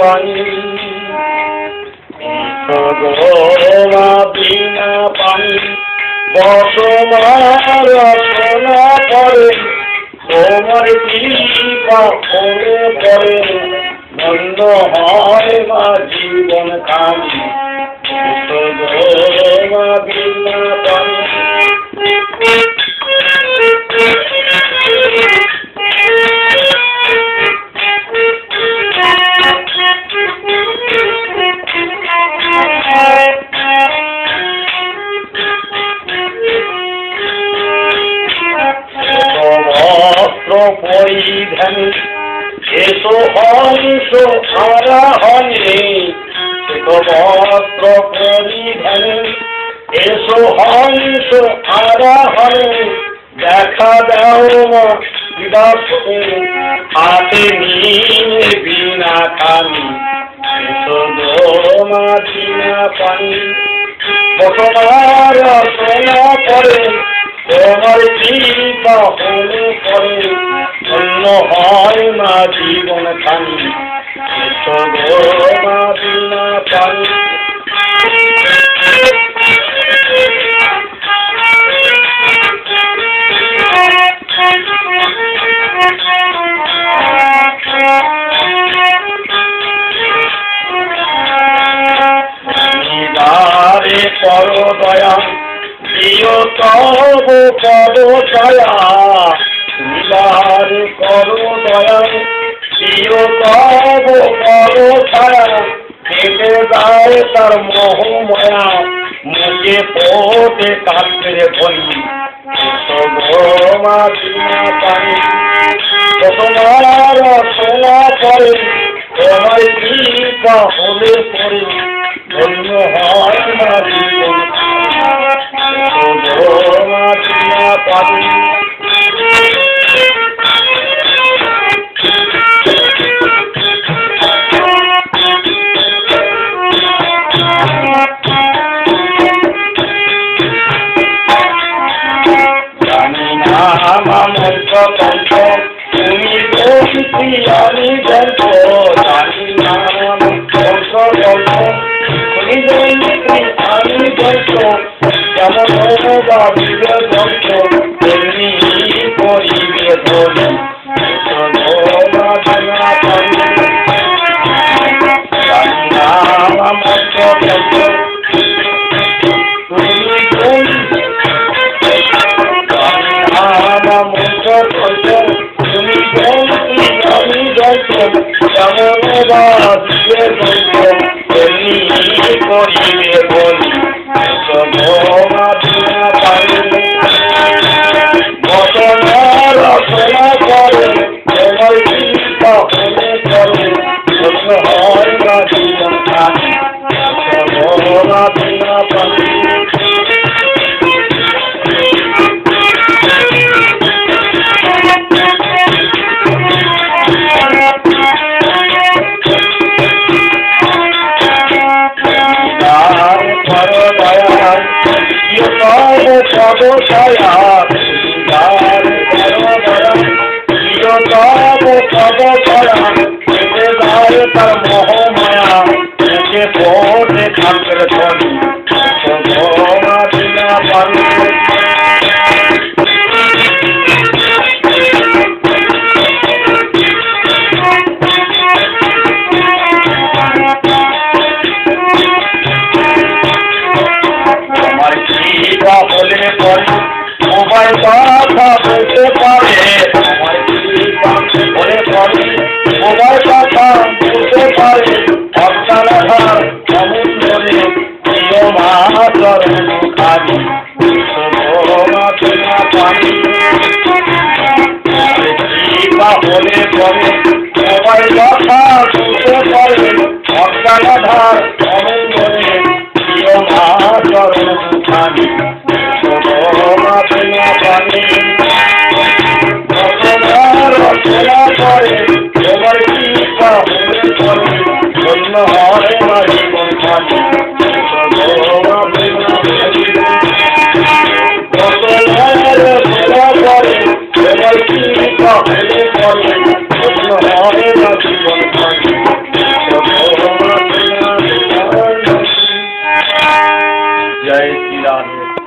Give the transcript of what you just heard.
পানি গরমা বিনা পানি বসমার রচনা করে তোমার কৃপা হলে পরে বন্ধ হয় মা জীবন কামি গরমা বিনা পানি পরিধানে এসো হংস আরাহনে বস্ত্র পরিধানে এসো হংস আরাহনে দেখা দাও মা বিদাসে হাতে নিয়ে বিনা কানি এসো মা বিনা পানি বসবার রচনা করে তোমার কৃপা হলে পরে অন্য হয় না জীবন খানি মা বিনা পানি পর দয়া প্রিয় তব পদ দয়া নিবার করো দয়া প্রিয় তব পদ ছায়া কেটে দাও তার মোহমায়া মুখে পোটে কাঁদতে বলি মা বিনা পানি তোমার রচনা করে তোমার কৃপা হলে পরে ধন্য হয় না জীবন মা বিনা পানি জানি না আমার কণ্ঠ তুমি বলছি আমি গল্প জানি না আমার কণ্ঠ তুমি বলছি আমি গল্প যেমন বাবিবে গল্প তেমনি করিবে ধরি মা বিনা পানি জানি না আমার কণ্ঠ তুমি বলছি তুমি বলছি আমি গল্প যেমন বাবিবে গল্প তেমনি করিবে বলি মা বিনা পানি বসনার রচনা করে তোমার কৃপা হলে পরে ধন্য হয় না জীবন খানি মা বিনা পানি পদ ছায়া প্রিয় তব পদ ছায়া কেটে দাও তার মোহমায়া মুখে পোটে কাঁদতে বলি মা বিনা পানি তোমার কৃপা হলে পরে মোবাইল কথা বলতে পারে তোমার কৃপা হলে পরে মোবাইল কথা বলতে পারে অর্থাধার সমুদ্রে প্রিয় মা চরণ খানি মা বিনা পানি কৃপা হলে পরে মোবাইল কথা বলতে পারে অর্থাধার সমুদ্রে প্রিয় মা চরণ খানি মা বিনা পানি রচনা করে তোমার কৃপা হলে পরে ধন্য হয় না জীবন খানি মা বিনা পানি রচনা করে তোমার কৃপা হলে পরে ধন্য হয় না জীবন খানি রাধে।